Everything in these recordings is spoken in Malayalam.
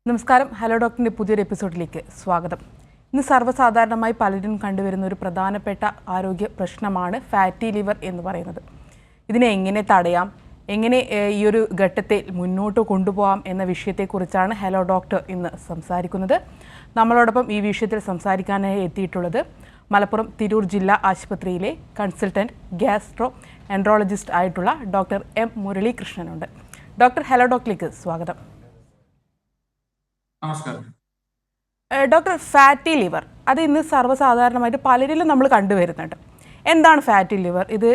നമസ്കാരം. ഹലോ ഡോക്ടറിൻ്റെ പുതിയൊരു എപ്പിസോഡിലേക്ക് സ്വാഗതം. ഇന്ന് സർവ്വസാധാരണമായി പലരും കണ്ടുവരുന്ന ഒരു പ്രധാനപ്പെട്ട ആരോഗ്യ പ്രശ്നമാണ് ഫാറ്റി ലിവർ എന്ന് പറയുന്നത്. ഇതിനെ എങ്ങനെ തടയാം, എങ്ങനെ ഈ ഒരു ഘട്ടത്തെ മുന്നോട്ട് കൊണ്ടുപോകാം എന്ന വിഷയത്തെക്കുറിച്ചാണ് ഹലോ ഡോക്ടർ ഇന്ന് സംസാരിക്കുന്നത്. നമ്മളോടൊപ്പം ഈ വിഷയത്തിൽ സംസാരിക്കാനായി എത്തിയിട്ടുള്ളത് മലപ്പുറം തിരൂർ ജില്ലാ ആശുപത്രിയിലെ കൺസൾട്ടൻറ്റ് ഗ്യാസ്ട്രോ എൻട്രോളജിസ്റ്റ് ആയിട്ടുള്ള ഡോക്ടർ എം മുരളീകൃഷ്ണനുണ്ട്. ഡോക്ടർ, ഹലോ ഡോക്ടറിലേക്ക് സ്വാഗതം. നമസ്കാരം. ഡോക്ടർ, ഫാറ്റി ലിവർ അത് ഇന്ന് സർവ്വസാധാരണമായിട്ട് പലരിലും നമ്മൾ കണ്ടുവരുന്നുണ്ട്. എന്താണ് ഫാറ്റി ലിവർ? ഇത്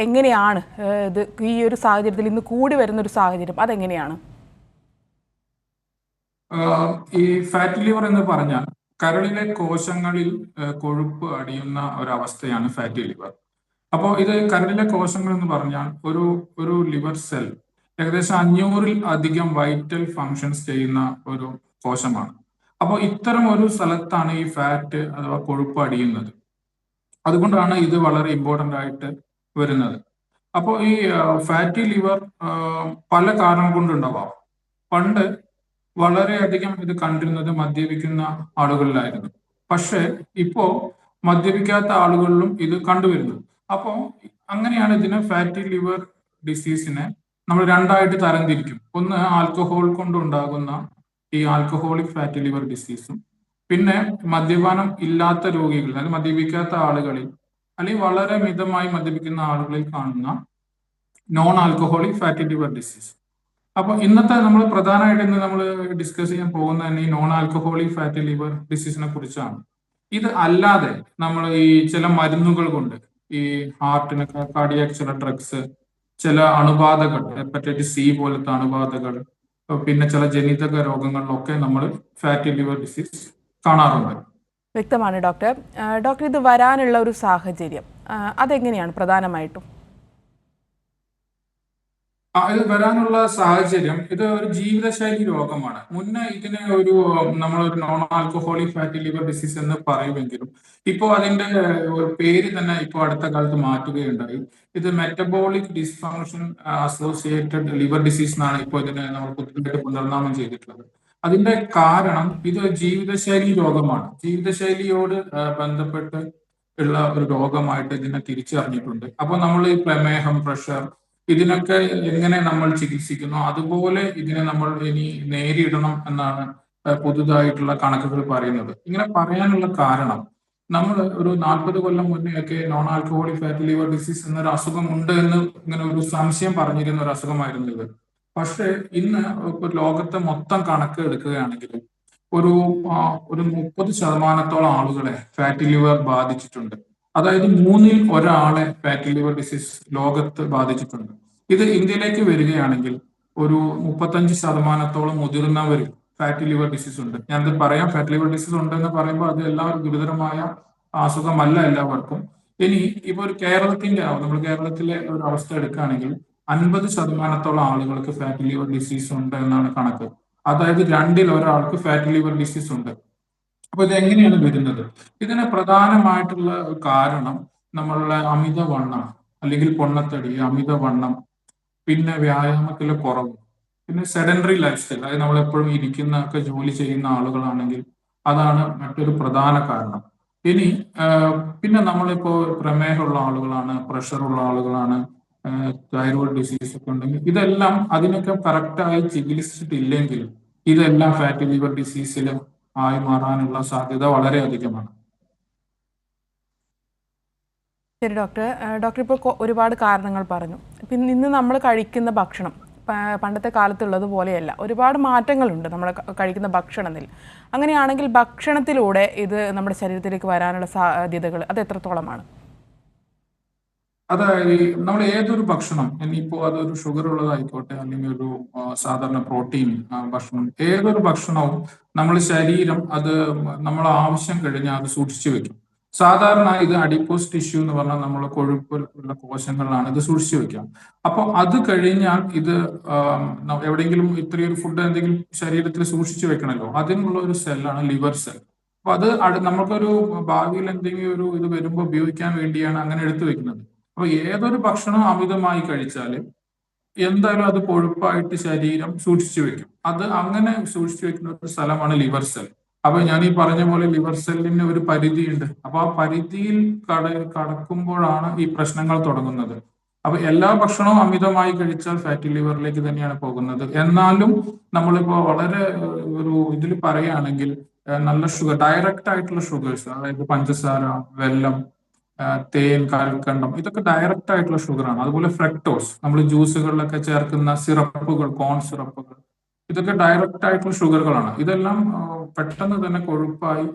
എങ്ങനെയാണ് ഇത് ഈ ഒരു സാഹചര്യത്തിൽ ഇന്ന് കൂടി വരുന്ന ഒരു സാഹചര്യം അതെങ്ങനെയാണ്? ഈ ഫാറ്റി ലിവർ എന്ന് പറഞ്ഞാൽ കരളിലെ കോശങ്ങളിൽ കൊഴുപ്പ് അടിയുന്ന ഒരവസ്ഥയാണ് ഫാറ്റി ലിവർ. അപ്പോൾ ഇത് കരളിലെ കോശങ്ങൾ എന്ന് പറഞ്ഞാൽ ഒരു ലിവർ സെൽ ഏകദേശം 500-ൽ അധികം വൈറ്റൽ ഫങ്ഷൻസ് ചെയ്യുന്ന ഒരു കോശമാണ്. അപ്പോൾ ഇത്തരം ഒരു സ്ഥലത്താണ് ഈ ഫാറ്റ് അഥവാ കൊഴുപ്പ് അടിയുന്നത്. അതുകൊണ്ടാണ് ഇത് വളരെ ഇമ്പോർട്ടൻ്റ് ആയിട്ട് വരുന്നത്. അപ്പോൾ ഈ ഫാറ്റി ലിവർ പല കാരണം കൊണ്ടുണ്ടാവാം. പണ്ട് വളരെയധികം ഇത് കണ്ടിരുന്നത് മദ്യപിക്കുന്ന ആളുകളിലായിരുന്നു. പക്ഷേ ഇപ്പോ മദ്യപിക്കാത്ത ആളുകളിലും ഇത് കണ്ടുവരുന്നു. അപ്പോൾ അങ്ങനെയാണ് ഇതിനെ ഫാറ്റി ലിവർ ഡിസീസിനെ നമ്മൾ രണ്ടായിട്ട് തരംതിരിക്കും. ഒന്ന് ആൽക്കഹോൾ കൊണ്ടുണ്ടാകുന്ന ഈ ആൽക്കഹോളിക് ഫാറ്റി ലിവർ ഡിസീസും, പിന്നെ മദ്യപാനം ഇല്ലാത്ത രോഗികൾ, അതായത് മദ്യപിക്കാത്ത ആളുകളിൽ അല്ലെങ്കിൽ വളരെ മിതമായി മദ്യപിക്കുന്ന ആളുകളിൽ കാണുന്ന non alcoholic fatty liver disease. അപ്പൊ ഇന്നത്തെ നമ്മൾ പ്രധാനമായിട്ട് ഇന്ന് നമ്മൾ ഡിസ്കസ് ചെയ്യാൻ പോകുന്ന തന്നെ ഈ നോൺ ആൽക്കഹോളിക് ഫാറ്റി ലിവർ ഡിസീസിനെ കുറിച്ചാണ്. ഇത് അല്ലാതെ നമ്മൾ ഈ ചില മരുന്നുകൾ കൊണ്ട് ഈ ഹാർട്ടിന് കാർഡിയാക് ചില ഡ്രഗ്സ്, ചില അണുബാധകൾ, ഹെപ്പറ്റൈറ്റിസ് സി പോലത്തെ അണുബാധകൾ, പിന്നെ ചില ജനിതക രോഗങ്ങളിലൊക്കെ നമ്മൾ ഫാറ്റി ലിവർ ഡിസീസ് കാണാറുണ്ട്. വ്യക്തമാണ് ഡോക്ടർ. ഡോക്ടർ, ഇത് വരാനുള്ള ഒരു സാഹചര്യം അതെങ്ങനെയാണ് പ്രധാനമായിട്ടും? ഇത് വരാനുള്ള സാഹചര്യം, ഇത് ഒരു ജീവിതശൈലി രോഗമാണ്. മുന്നേ ഇതിനെ നമ്മളൊരു non alcoholic fatty liver disease എന്ന് പറയുമെങ്കിലും ഇപ്പോൾ അതിന്റെ പേര് തന്നെ ഇപ്പോൾ അടുത്ത കാലത്ത് മാറ്റുകയുണ്ടായി. ഇത് metabolic dysfunction associated liver disease എന്നാണ് ഇപ്പോൾ ഇതിനെ നമ്മൾ പുതിയതായിട്ട് പുനർനാമം ചെയ്തിട്ടുള്ളത്. അതിന്റെ കാരണം ഇത് ജീവിതശൈലി രോഗമാണ്. ജീവിതശൈലിയോട് ബന്ധപ്പെട്ട് ഉള്ള ഒരു രോഗമായിട്ട് ഇതിനെ തിരിച്ചറിഞ്ഞിട്ടുണ്ട്. അപ്പോൾ നമ്മൾ ഈ പ്രമേഹം, പ്രഷർ, ഇതിനൊക്കെ എങ്ങനെ നമ്മൾ ചികിത്സിക്കുന്നു അതുപോലെ ഇതിനെ നമ്മൾ ഇനി നേരിടണം എന്നാണ് പുതുതായിട്ടുള്ള കണക്കുകൾ പറയുന്നത്. ഇങ്ങനെ പറയാനുള്ള കാരണം, നമ്മൾ ഒരു 40 കൊല്ലം മുന്നേ ഒക്കെ non alcoholic fatty liver disease എന്നൊരു അസുഖം ഉണ്ട് എന്ന് ഇങ്ങനെ ഒരു സംശയം പറഞ്ഞിരുന്ന ഒരു അസുഖമായിരുന്നു ഇത്. പക്ഷേ ഇന്ന് ലോകത്തെ മൊത്തം കണക്ക് എടുക്കുകയാണെങ്കിൽ ഒരു 30% ആളുകളെ ഫാറ്റി ലിവർ ബാധിച്ചിട്ടുണ്ട്. അതായത് 3-ൽ ഒരാളെ ഫാറ്റി ലിവർ ഡിസീസ് ലോകത്ത് ബാധിച്ചിട്ടുണ്ട്. ഇത് ഇന്ത്യയിലേക്ക് വരികയാണെങ്കിൽ ഒരു 35% മുതിർന്നവരിൽ ഫാറ്റി ലിവർ ഡിസീസ് ഉണ്ട്. ഞാനത് പറയാം, ഫാറ്റി ലിവർ ഡിസീസ് ഉണ്ടെന്ന് പറയുമ്പോൾ അത് എല്ലാവരും ഗുരുതരമായ അസുഖമല്ല എല്ലാവർക്കും. ഇനി ഇപ്പൊ ഒരു നമ്മൾ കേരളത്തിലെ ഒരു അവസ്ഥ എടുക്കുകയാണെങ്കിൽ 50% ആളുകൾക്ക് ഫാറ്റി ലിവർ ഡിസീസ് ഉണ്ട് എന്നാണ് കണക്ക്. അതായത് 2-ൽ ഒരാൾക്ക് ഫാറ്റി ലിവർ ഡിസീസ് ഉണ്ട്. അപ്പൊ ഇത് എങ്ങനെയാണ് വരുന്നത്? ഇതിന് പ്രധാനമായിട്ടുള്ള കാരണം നമ്മളുടെ അമിതവണ്ണം അല്ലെങ്കിൽ പൊണ്ണത്തടി, അമിതവണ്ണം, പിന്നെ വ്യായാമത്തിലെ കുറവ്, പിന്നെ സെഡൻഡറി ലൈഫ് സ്റ്റൈൽ, അതായത് നമ്മൾ എപ്പോഴും ഇരിക്കുന്ന ഒക്കെ ജോലി ചെയ്യുന്ന ആളുകളാണെങ്കിൽ അതാണ് മറ്റൊരു പ്രധാന കാരണം. ഇനി പിന്നെ നമ്മളിപ്പോ പ്രമേഹമുള്ള ആളുകളാണ്, പ്രഷറുള്ള ആളുകളാണ്, തൈറോയ്ഡ് ഡിസീസ് ഒക്കെ ഉണ്ടെങ്കിൽ ഇതെല്ലാം അതിനൊക്കെ കറക്റ്റായി ചികിത്സിച്ചിട്ടില്ലെങ്കിൽ ഇതെല്ലാം ഫാറ്റി ലിവർ ഡിസീസിൽ ആയി മാറാനുള്ള സാധ്യത വളരെ അധികമാണ്. ശരി ഡോക്ടർ. ഡോക്ടർ ഇപ്പോൾ ഒരുപാട് കാരണങ്ങൾ പറഞ്ഞു. പിന്നെ ഇന്ന് നമ്മൾ കഴിക്കുന്ന ഭക്ഷണം പണ്ടത്തെ കാലത്തുള്ളത് പോലെയല്ല, ഒരുപാട് മാറ്റങ്ങളുണ്ട് നമ്മൾ കഴിക്കുന്ന ഭക്ഷണത്തിൽ. അങ്ങനെയാണെങ്കിൽ ഭക്ഷണത്തിലൂടെ ഇത് നമ്മുടെ ശരീരത്തിലേക്ക് വരാനുള്ള സാധ്യതകൾ അത് എത്രത്തോളമാണ്? അതായത് നമ്മൾ ഏതൊരു ഭക്ഷണം, ഇനിയിപ്പോ അതൊരു ഷുഗർ ഉള്ളതായിക്കോട്ടെ അല്ലെങ്കിൽ ഒരു സാധാരണ പ്രോട്ടീൻ ഭക്ഷണം, ഏതൊരു ഭക്ഷണവും നമ്മൾ ശരീരം അത് നമ്മൾ ആവശ്യം കഴിഞ്ഞാൽ അത് സൂക്ഷിച്ചു വെക്കും. സാധാരണ ഇത് അഡിപ്പോസ് ടിഷ്യൂ എന്ന് പറഞ്ഞാൽ നമ്മൾ കൊഴുപ്പ് ഉള്ള കോശങ്ങളിലാണ് ഇത് സൂക്ഷിച്ചു വെക്കാം. അപ്പൊ അത് കഴിഞ്ഞാൽ ഇത് എവിടെയെങ്കിലും ഇത്രയൊരു ഫുഡ് എന്തെങ്കിലും ശരീരത്തിൽ സൂക്ഷിച്ചു വെക്കണമല്ലോ, അതിനുള്ള ഒരു സെല്ലാണ് ലിവർ സെൽ. അപ്പൊ അത് നമുക്കൊരു ഭാവിയിൽ എന്തെങ്കിലും ഒരു ഇത് വരുമ്പോൾ ഉപയോഗിക്കാൻ വേണ്ടിയാണ് അങ്ങനെ എടുത്തു വെക്കുന്നത്. അപ്പൊ ഏതൊരു ഭക്ഷണം അമിതമായി കഴിച്ചാൽ എന്തായാലും അത് കൊഴുപ്പായിട്ട് ശരീരം സൂക്ഷിച്ചു വെക്കും. അത് അങ്ങനെ സൂക്ഷിച്ചു വെക്കുന്ന ഒരു സ്ഥലമാണ് ലിവർ സെൽ. അപ്പൊ ഞാൻ ഈ പറഞ്ഞ പോലെ ലിവർ സെല്ലിന് ഒരു പരിധിയുണ്ട്. അപ്പൊ ആ പരിധിയിൽ കടക്കുമ്പോഴാണ് ഈ പ്രശ്നങ്ങൾ തുടങ്ങുന്നത്. അപ്പൊ എല്ലാ ഭക്ഷണവും അമിതമായി കഴിച്ചാൽ ഫാറ്റി ലിവറിലേക്ക് തന്നെയാണ് പോകുന്നത്. എന്നാലും നമ്മളിപ്പോ വളരെ ഒരു ഇതിൽ പറയുകയാണെങ്കിൽ നല്ല ഷുഗർ, ഡയറക്റ്റ് ആയിട്ടുള്ള ഷുഗേഴ്സ്, അതായത് പഞ്ചസാര, വെല്ലം, തേൻ, കൽക്കണ്ടം, ഇതൊക്കെ ഡയറക്റ്റ് ആയിട്ടുള്ള ഷുഗറാണ്. അതുപോലെ ഫ്രക്ടോസ്, നമ്മൾ ജ്യൂസുകളിലൊക്കെ ചേർക്കുന്ന സിറപ്പുകൾ, കോൺ സിറപ്പുകൾ, ഇതൊക്കെ ഡയറക്റ്റ് ആയിട്ടുള്ള ഷുഗറുകളാണ്. ഇതെല്ലാം പെട്ടെന്ന് തന്നെ കൊഴുപ്പായി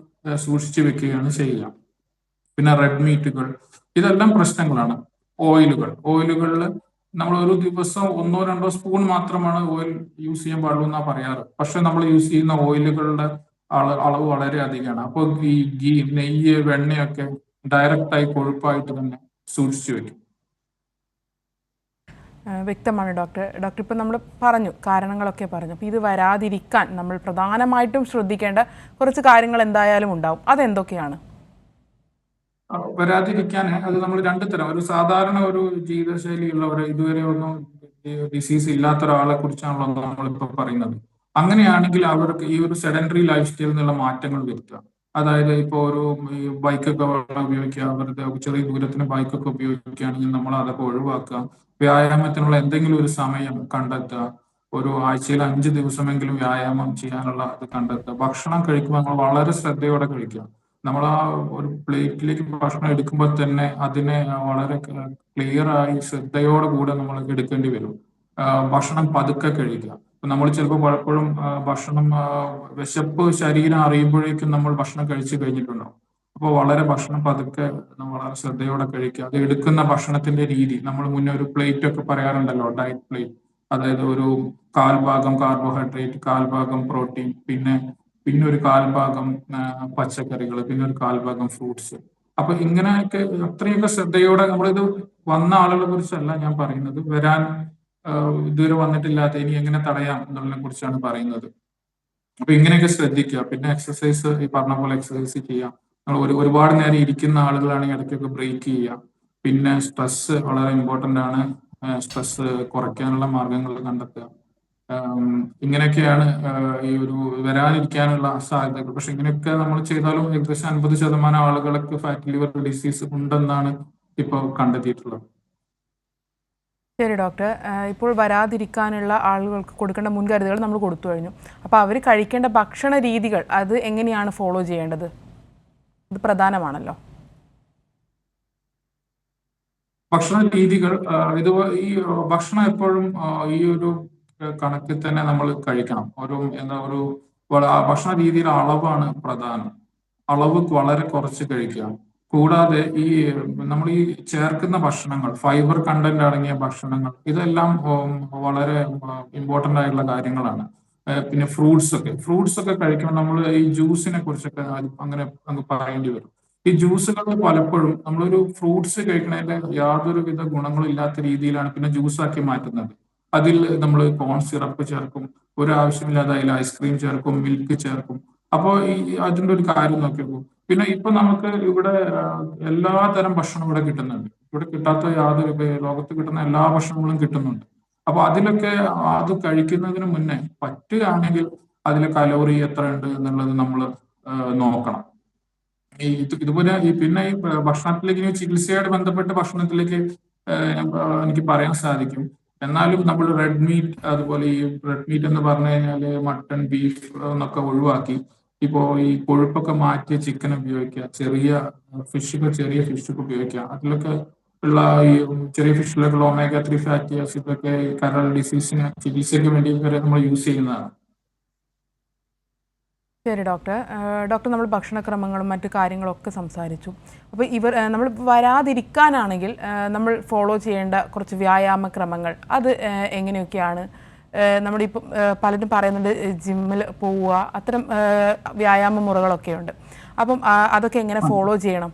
സൂക്ഷിച്ചു വെക്കുകയാണ് ചെയ്യുക. പിന്നെ റെഡ് മീറ്റുകൾ, ഇതെല്ലാം പ്രശ്നങ്ങളാണ്. ഓയിലുകളിൽ നമ്മൾ ഒരു ദിവസം 1-2 സ്പൂൺ മാത്രമാണ് ഓയിൽ യൂസ് ചെയ്യാൻ പാടുള്ളൂ എന്നാ പറയാറ്. പക്ഷെ നമ്മൾ യൂസ് ചെയ്യുന്ന ഓയിലുകളുടെ അളവ് വളരെ അധികമാണ്. അപ്പോൾ ഈ ഗീ, നെയ്യ്, വെണ്ണയൊക്കെ ഡയറക്റ്റ് ആയി കൊഴുപ്പായിട്ട് തന്നെ സൂക്ഷിച്ചു വെക്കും. വ്യക്തമാണ് ഡോക്ടർ. ഡോക്ടർ ഇപ്പം നമ്മൾ പറഞ്ഞു, കാരണങ്ങളൊക്കെ പറഞ്ഞു. അപ്പോൾ ഇത് വരാതിരിക്കാൻ നമ്മൾ പ്രധാനമായിട്ടും ശ്രദ്ധിക്കേണ്ട കുറച്ച് കാര്യങ്ങൾ എന്തായാലും ഉണ്ടാവും. അതെന്തൊക്കെയാണ്? വരാതിരിക്കാൻ അത് നമ്മൾ രണ്ടു തരം, ഒരു സാധാരണ ഒരു ജീവിതശൈലിയുള്ളവർ, ഇതുവരെ ഒന്നും ഡിസീസ് ഇല്ലാത്ത ഒരാളെ കുറിച്ചാണല്ലോ നമ്മളിപ്പോ പറയുന്നത്. അങ്ങനെയാണെങ്കിൽ അവർക്ക് ഈ ഒരു സെഡൻഡറി ലൈഫ് സ്റ്റൈലിൽ നിന്നുള്ള മാറ്റങ്ങൾ വരുത്തുക. അതായത് ഇപ്പോൾ ഒരു ഈ ബൈക്കൊക്കെ ഉപയോഗിക്കുക, വെറുതെ ചെറിയ ദൂരത്തിന് ബൈക്കൊക്കെ ഉപയോഗിക്കുകയാണെങ്കിൽ നമ്മൾ അതൊക്കെ ഒഴിവാക്കുക. വ്യായാമത്തിനുള്ള എന്തെങ്കിലും ഒരു സമയം കണ്ടെത്തുക. ഒരു ആഴ്ചയിൽ 5 ദിവസമെങ്കിലും വ്യായാമം ചെയ്യാനുള്ള അത് കണ്ടെത്തുക. ഭക്ഷണം കഴിക്കുമ്പോൾ നമ്മൾ വളരെ ശ്രദ്ധയോടെ കഴിക്കുക. നമ്മൾ ആ ഒരു പ്ലേറ്റിലേക്ക് ഭക്ഷണം എടുക്കുമ്പോൾ തന്നെ അതിനെ വളരെ ക്ലിയർ ആയി ശ്രദ്ധയോടെ കൂടെ നമ്മൾ എടുക്കേണ്ടി വരും. ഭക്ഷണം പതുക്കെ കഴിക്കുക. നമ്മൾ ചിലപ്പോൾ പലപ്പോഴും ഭക്ഷണം വിശപ്പ് ശരീരം അറിയുമ്പോഴേക്കും നമ്മൾ ഭക്ഷണം കഴിച്ചു കഴിഞ്ഞിട്ടുണ്ടാവും. അപ്പോൾ വളരെ ഭക്ഷണം പതുക്കെ നമ്മൾ വളരെ ശ്രദ്ധയോടെ കഴിക്കുക. അത് എടുക്കുന്ന ഭക്ഷണത്തിന്റെ രീതി, നമ്മൾ മുന്നേ ഒരു പ്ലേറ്റ് ഒക്കെ പറയാറുണ്ടല്ലോ, ഡയറ്റ് പ്ലേറ്റ്. അതായത് ഒരു 1/4 കാർബോഹൈഡ്രേറ്റ്, 1/4 പ്രോട്ടീൻ, പിന്നെ ഒരു 1/4 പച്ചക്കറികൾ, പിന്നെ ഒരു 1/4 ഫ്രൂട്ട്സ്. അപ്പൊ ഇങ്ങനെയൊക്കെ അത്രയൊക്കെ ശ്രദ്ധയോടെ നമ്മളിത്, വന്ന ആളുകളെ കുറിച്ചല്ല ഞാൻ പറയുന്നത്, വരാൻ ഇതുവരെ വന്നിട്ടില്ലാത്ത, ഇനി എങ്ങനെ തടയാം എന്നുള്ളതിനെ കുറിച്ചാണ് പറയുന്നത്. അപ്പൊ ഇങ്ങനെയൊക്കെ ശ്രദ്ധിക്കുക. പിന്നെ എക്സസൈസ്, ഈ പറഞ്ഞ പോലെ എക്സസൈസ് ചെയ്യാം. നമ്മൾ ഒരുപാട് നേരം ഇരിക്കുന്ന ആളുകളാണെങ്കിൽ ഇടയ്ക്കൊക്കെ ബ്രേക്ക് ചെയ്യുക. പിന്നെ സ്ട്രെസ് വളരെ ഇമ്പോർട്ടന്റ് ആണ്. സ്ട്രെസ് കുറയ്ക്കാനുള്ള മാർഗങ്ങൾ കണ്ടെത്തുക. ഇങ്ങനെയൊക്കെയാണ് ഈ ഒരു വരാനിരിക്കാനുള്ള സാധ്യതകൾ. പക്ഷെ ഇങ്ങനെയൊക്കെ നമ്മൾ ചെയ്താലും ഏകദേശം 50% ആളുകൾക്ക് ഫാറ്റി ലിവർ ഡിസീസ് ഉണ്ടെന്നാണ് ഇപ്പോൾ കണ്ടെത്തിയിട്ടുള്ളത്. ശരി ഡോക്ടർ. ഇപ്പോൾ വരാതിരിക്കാനുള്ള ആളുകൾക്ക് കൊടുക്കേണ്ട മുൻകരുതലുകൾ നമ്മൾ കൊടുത്തു കഴിഞ്ഞു. അപ്പോൾ അവർ കഴിക്കേണ്ട ഭക്ഷണ രീതികൾ അത് എങ്ങനെയാണ് ഫോളോ ചെയ്യേണ്ടത്? ഇത് പ്രധാനമാണല്ലോ. ഭക്ഷണ രീതികൾ, ഇത് ഈ ഭക്ഷണം എപ്പോഴും ഈ ഒരു കണക്കിൽ തന്നെ നമ്മൾ കഴിക്കണം. ഒരു ഭക്ഷണ രീതിയുടെ അളവാണ് പ്രധാനം. അളവ് വളരെ കുറച്ച് കഴിക്കുക. കൂടാതെ ഈ നമ്മൾ ഈ ചേർക്കുന്ന ഭക്ഷണങ്ങൾ, ഫൈബർ കണ്ടന്റ് അടങ്ങിയ ഭക്ഷണങ്ങൾ, ഇതെല്ലാം വളരെ ഇമ്പോർട്ടന്റ് ആയിട്ടുള്ള കാര്യങ്ങളാണ്. പിന്നെ ഫ്രൂട്ട്സ് ഒക്കെ കഴിക്കുമ്പോൾ നമ്മൾ ഈ ജ്യൂസിനെ കുറിച്ചൊക്കെ അങ്ങനെ അങ്ങ് പറയേണ്ടി വരും. ഈ ജ്യൂസുകൾ പലപ്പോഴും നമ്മളൊരു ഫ്രൂട്ട്സ് കഴിക്കുന്നതിന്റെ യാതൊരുവിധ ഗുണങ്ങളും ഇല്ലാത്ത രീതിയിലാണ് പിന്നെ ജ്യൂസാക്കി മാറ്റുന്നത്. അതിൽ നമ്മൾ കോൺ സിറപ്പ് ചേർക്കും, ഒരു ആവശ്യമില്ലാതെ അതിൽ ഐസ്ക്രീം ചേർക്കും, മിൽക്ക് ചേർക്കും. അപ്പോൾ അതിന്റെ ഒരു കാര്യം നോക്കിയപ്പോൾ, പിന്നെ ഇപ്പൊ നമുക്ക് ഇവിടെ എല്ലാ തരം ഭക്ഷണം ഇവിടെ കിട്ടുന്നുണ്ട്. ഇവിടെ കിട്ടാത്ത ലോകത്ത് കിട്ടുന്ന എല്ലാ ഭക്ഷണങ്ങളും കിട്ടുന്നുണ്ട്. അപ്പൊ അതിലൊക്കെ അത് കഴിക്കുന്നതിന് മുന്നേ പറ്റുകയാണെങ്കിൽ അതിലെ കലോറി എത്ര ഉണ്ട് എന്നുള്ളത് നമ്മൾ നോക്കണം. ഇതുപോലെ പിന്നെ ഈ ഭക്ഷണത്തിലേക്ക്, ചികിത്സയോട് ബന്ധപ്പെട്ട് ഭക്ഷണത്തിലേക്ക് എനിക്ക് പറയാൻ സാധിക്കും. എന്നാലും നമ്മൾ റെഡ് മീറ്റ്, അതുപോലെ ഈ റെഡ് മീറ്റ് എന്ന് പറഞ്ഞു കഴിഞ്ഞാല് മട്ടൺ, ബീഫ് എന്നൊക്കെ ഒഴിവാക്കി ഇപ്പോ ഈ കൊഴുപ്പൊക്കെ മാറ്റിയ ചിക്കൻ ഉപയോഗിക്കുക, ചെറിയ ഫിഷൊക്കെ ഉപയോഗിക്കുക. അതിലൊക്കെ ഉള്ള ഈ ചെറിയ ഫിഷിലൊക്കെ ഒമേഗ 3 ഫാറ്റി ആസിഡ് ഒക്കെ കരൾ ഡിസീസിന് ചികിത്സയ്ക്ക് വേണ്ടി വരെ നമ്മൾ യൂസ് ചെയ്യുന്നതാണ്. ശരി ഡോക്ടർ. ഡോക്ടർ, നമ്മൾ ഭക്ഷണക്രമങ്ങളും മറ്റു കാര്യങ്ങളൊക്കെ സംസാരിച്ചു. അപ്പോൾ നമ്മൾ വരാതിരിക്കാനാണെങ്കിൽ നമ്മൾ ഫോളോ ചെയ്യേണ്ട കുറച്ച് വ്യായാമക്രമങ്ങൾ അത് എങ്ങനെയൊക്കെയാണ്? നമ്മളിപ്പം പലരും പറയുന്നുണ്ട് ജിമ്മിൽ പോവുക, അത്തരം വ്യായാമ മുറകളൊക്കെ ഉണ്ട്. അപ്പം അതൊക്കെ എങ്ങനെ ഫോളോ ചെയ്യണം?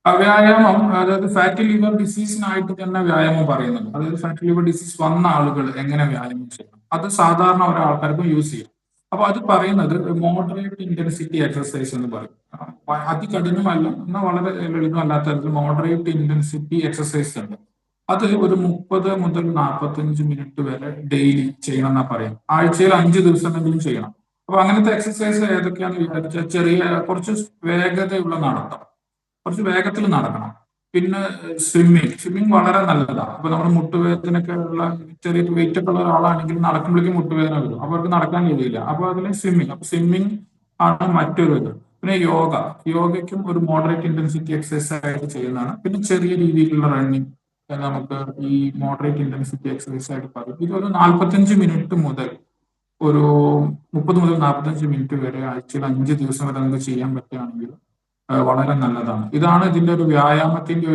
വ്യായാമം, അതായത് ഫാറ്റി ലിവർ ഡിസീസിനായിട്ട് തന്നെ വ്യായാമം പറയുന്നുണ്ട്. അതായത് ഫാറ്റി ലിവർ ഡിസീസ് വന്ന ആളുകൾ എങ്ങനെ വ്യായാമം ചെയ്യണം, അത് സാധാരണ ഒരാൾക്കാർക്കും യൂസ് ചെയ്യാം. അപ്പൊ അത് പറയുന്നത് മോഡറേറ്റ് ഇന്റൻസിറ്റി എക്സസൈസ് എന്ന് പറയും. അതികഠിനമല്ല എന്നാൽ വളരെ ലളിതമല്ലാത്ത തരത്തിൽ മോഡറേറ്റ് ഇന്റൻസിറ്റി എക്സസൈസ് ഉണ്ട്. അത് ഒരു 30 മുതൽ 45 മിനിറ്റ് വരെ ഡെയിലി ചെയ്യണം എന്നാ പറയാം. ആഴ്ചയിൽ 5 ദിവസമെങ്കിലും ചെയ്യണം. അപ്പൊ അങ്ങനത്തെ എക്സസൈസ് ഏതൊക്കെയാന്ന് വിചാരിച്ചാൽ ചെറിയ കുറച്ച് വേഗതയുള്ള നടത്തം, കുറച്ച് വേഗത്തിൽ നടക്കണം. പിന്നെ സ്വിമ്മിങ് വളരെ നല്ലതാണ്. അപ്പൊ നമ്മുടെ മുട്ടുവേദനയൊക്കെ ഉള്ള ചെറിയ വെയിറ്റ് ഒക്കെ ഉള്ള ഒരാളാണെങ്കിൽ നടക്കുമ്പോഴേക്കും മുട്ടുവേദന വരും, അപ്പൊ അവർക്ക് നടക്കാൻ കഴിയില്ല. അപ്പൊ അതിന് സ്വിമ്മിങ് ആണ് മറ്റൊരു ഇത്. പിന്നെ യോഗയ്ക്കും ഒരു മോഡറേറ്റ് ഇന്റൻസിറ്റി എക്സസൈസ് ആയിട്ട് ചെയ്യുന്നതാണ്. പിന്നെ ചെറിയ രീതിയിലുള്ള റണ്ണിങ് നമുക്ക് ഈ മോഡറേറ്റ് ഇന്റൻസിറ്റി എക്സസൈസ് ആയിട്ട് പറയും. ഇതൊരു 45 മിനിറ്റ് മുതൽ ഒരു 30 മുതൽ 45 മിനിറ്റ് വരെ ആഴ്ചയിൽ 5 ദിവസം വരെ നമുക്ക് ചെയ്യാൻ പറ്റുകയാണെങ്കിൽ വളരെ നല്ലതാണ്. ഇതാണ് ഇതിന്റെ ഒരു വ്യായാമത്തിന്റെ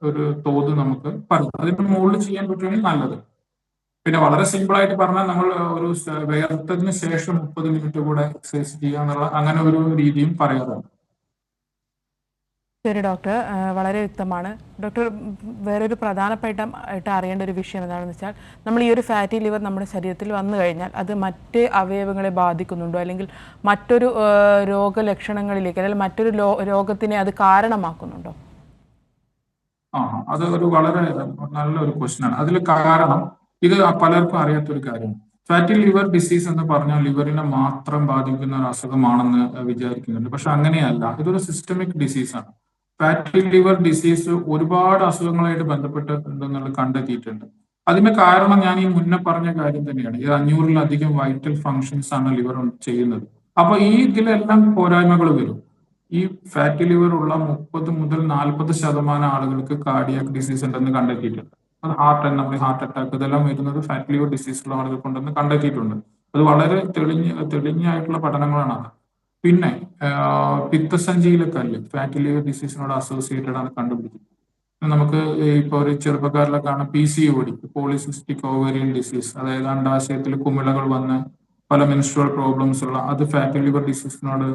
ഒരു തോത് നമുക്ക് പറയും. അതിന്റെ മുകളിൽ ചെയ്യാൻ പറ്റുകയാണെങ്കിൽ നല്ലത്. പിന്നെ വളരെ സിമ്പിൾ ആയിട്ട് പറഞ്ഞാൽ നമ്മൾ ഒരു വേർത്തതിന് ശേഷം 30 മിനിറ്റ് കൂടെ എക്സസൈസ് ചെയ്യാന്നുള്ള അങ്ങനെ ഒരു രീതിയും പറയാറുണ്ട്. ശരി ഡോക്ടർ, വളരെ വ്യക്തമാണ്. ഡോക്ടർ, വേറൊരു ആയിട്ട് അറിയേണ്ട ഒരു വിഷയം എന്താണെന്ന് വെച്ചാൽ, നമ്മൾ ഈ ഒരു ഫാറ്റി ലിവർ നമ്മുടെ ശരീരത്തിൽ വന്നു കഴിഞ്ഞാൽ അത് മറ്റ് അവയവങ്ങളെ ബാധിക്കുന്നുണ്ടോ, അല്ലെങ്കിൽ മറ്റൊരു രോഗലക്ഷണങ്ങളിലേക്ക്, അല്ലെങ്കിൽ മറ്റൊരു രോഗത്തിനെ അത് കാരണമാക്കുന്നുണ്ടോ? അത് ഒരു വളരെ നല്ലൊരു ക്വസ്റ്റ്യൻ ആണ്. അതിൽ കാരണം ഇത് പലർക്കും അറിയാത്തൊരു കാര്യമാണ്. ഫാറ്റി ലിവർ ഡിസീസ് എന്ന് പറഞ്ഞാൽ ലിവറിനെ മാത്രം ബാധിക്കുന്ന ഒരു അസുഖമാണെന്ന് വിചാരിക്കുന്നുണ്ട്. പക്ഷെ അങ്ങനെയല്ല, ഇതൊരു സിസ്റ്റമിക് ഡിസീസാണ്. ഫാറ്റി ലിവർ ഡിസീസ് ഒരുപാട് അസുഖങ്ങളായിട്ട് ബന്ധപ്പെട്ട് ഉണ്ടെന്നുള്ളത് കണ്ടെത്തിയിട്ടുണ്ട്. അതിന്റെ കാരണം ഞാൻ ഈ മുന്നേ പറഞ്ഞ കാര്യം തന്നെയാണ്. ഈ 500-ലധികം വൈറ്റൽ ഫങ്ഷൻസ് ആണ് ലിവർ ചെയ്യുന്നത്. അപ്പൊ ഈ ഇതിലെല്ലാം പോരായ്മകൾ വരും. ഈ ഫാറ്റി ലിവർ ഉള്ള 30 മുതൽ 40% ആളുകൾക്ക് കാർഡിയാക് ഡിസീസ് ഉണ്ടെന്ന് കണ്ടെത്തിയിട്ടുണ്ട്. അത് ഹാർട്ട് അറ്റാക്ക് ഇതെല്ലാം വരുന്നത് ഫാറ്റി ലിവർ ഡിസീസ് ഉള്ള ആളുകൾക്കുണ്ടെന്ന് കണ്ടെത്തിയിട്ടുണ്ട്. അത് വളരെ തെളിഞ്ഞായിട്ടുള്ള പഠനങ്ങളാണ് അത്. പിന്നെ പിത്തസഞ്ചിയിലെ കല്ല് ഫാറ്റി ലിവർ ഡിസീസിനോട് അസോസിയേറ്റഡ് ആണ് കണ്ടുപിടിച്ചത്. നമുക്ക് ഇപ്പൊ ഒരു ചെറുപ്പക്കാരിലൊക്കെ കാണാം PCOD, പോളിസിസ്റ്റിക് ഓവേറിയൻ ഡിസീസ്, അതായത് അണ്ടാശയത്തിൽ കുമിളകൾ വന്ന് പല മെൻസ്ട്രുവൽ പ്രോബ്ലംസ് ഉള്ള അത് ഫാറ്റി ലിവർ ഡിസീസിനോട്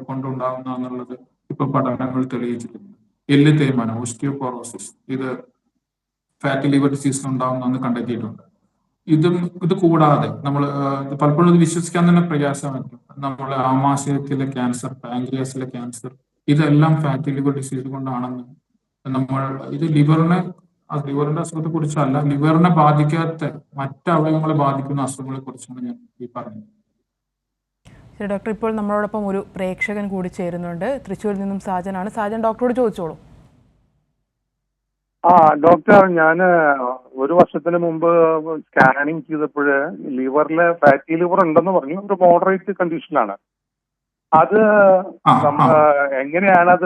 കൊണ്ടുണ്ടാകുന്ന എന്നുള്ളത് ഇപ്പൊ പഠനങ്ങൾ തെളിയിച്ചിട്ടുണ്ട്. എല്ല് തേയ്മാനം, ഓസ്റ്റിയോപോറോസിസ്, ഇത് ഫാറ്റി ലിവർ ഡിസീസിന് ഉണ്ടാകുന്നതെന്ന് കണ്ടെത്തിയിട്ടുണ്ട്. ഇത് കൂടാതെ നമ്മൾ പലപ്പോഴും ഇത് വിശ്വസിക്കാൻ തന്നെ പ്രയാസമായിരിക്കും. നമ്മൾ ആമാശയത്തിലെ ക്യാൻസർ, പാൻക്രിയാസിലെ ക്യാൻസർ, ഇതെല്ലാം ഫാറ്റി ലിവർ ഡിസീസ് കൊണ്ടാണെന്ന് നമ്മൾ ഇത് ലിവറിന്റെ അസുഖത്തെ കുറിച്ചല്ല, ലിവറിനെ ബാധിക്കാത്ത മറ്റ് അവയവങ്ങളെ ബാധിക്കുന്ന അസുഖങ്ങളെ കുറിച്ചാണ് ഞാൻ ഈ പറഞ്ഞത്. ശരി ഡോക്ടർ, ഇപ്പോൾ നമ്മളോടൊപ്പം ഒരു പ്രേക്ഷകൻ കൂടി ചേരുന്നുണ്ട്. തൃശ്ശൂരിൽ നിന്നും സാജനാണ്. സാജൻ, ഡോക്ടറോട് ചോദിച്ചോളൂ. ഡോക്ടർ, ഞാൻ ഒരു വർഷത്തിന് മുമ്പ് സ്കാനിങ് ചെയ്തപ്പോൾ ലിവറിലെ ഫാറ്റി ലിവർ ഉണ്ടെന്ന് പറഞ്ഞു. ഒരു മോഡറേറ്റ് കണ്ടീഷനാണ്. അത് എങ്ങനെയാണ് അത്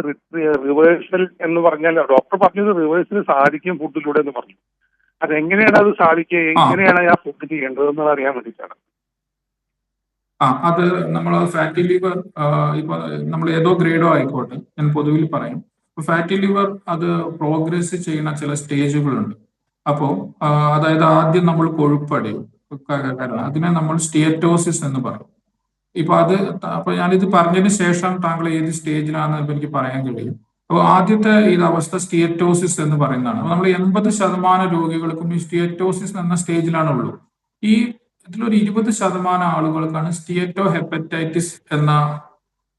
റിവേഴ്സൽ എന്ന് പറഞ്ഞാൽ, ഡോക്ടർ പറഞ്ഞത് റിവേഴ്സൽ സാധിക്കും ഫുഡിലൂടെ എന്ന് പറഞ്ഞു. അതെങ്ങനെയാണ് അത് സാധിക്കുക, എങ്ങനെയാണ് ആ ഫുഡ് ചെയ്യേണ്ടതെന്ന് അറിയാൻ വേണ്ടിയിട്ടാണ്. അത് നമ്മൾ ഫാറ്റി ലിവർ ഇപ്പൊ നമ്മൾ ഏതോ ഗ്രേഡോ ആയിക്കോട്ടെ, ഞാൻ പൊതുവിൽ പറയും. ഫാറ്റി ലിവർ അത് പ്രോഗ്രസ് ചെയ്യുന്ന ചില സ്റ്റേജുകളുണ്ട്. അപ്പോ അതായത് ആദ്യം നമ്മൾ കൊഴുപ്പടിയും, അതിനെ നമ്മൾ സ്റ്റിയറ്റോസിസ് എന്ന് പറയും. അപ്പൊ ഞാനിത് പറഞ്ഞതിന് ശേഷം താങ്കൾ ഏത് സ്റ്റേജിലാണെന്ന് ഇപ്പൊ എനിക്ക് പറയാൻ കഴിയും. അപ്പോൾ ആദ്യത്തെ അവസ്ഥ സ്റ്റിയറ്റോസിസ് എന്ന് പറയുന്നതാണ്. നമ്മൾ 80% രോഗികൾക്കും ഈ സ്റ്റിയറ്റോസിസ് എന്ന സ്റ്റേജിലാണുള്ളൂ. ഈ ഇതിലൊരു 20% ആളുകൾക്കാണ് സ്റ്റീറ്റോ ഹെപ്പറ്റൈറ്റിസ് എന്ന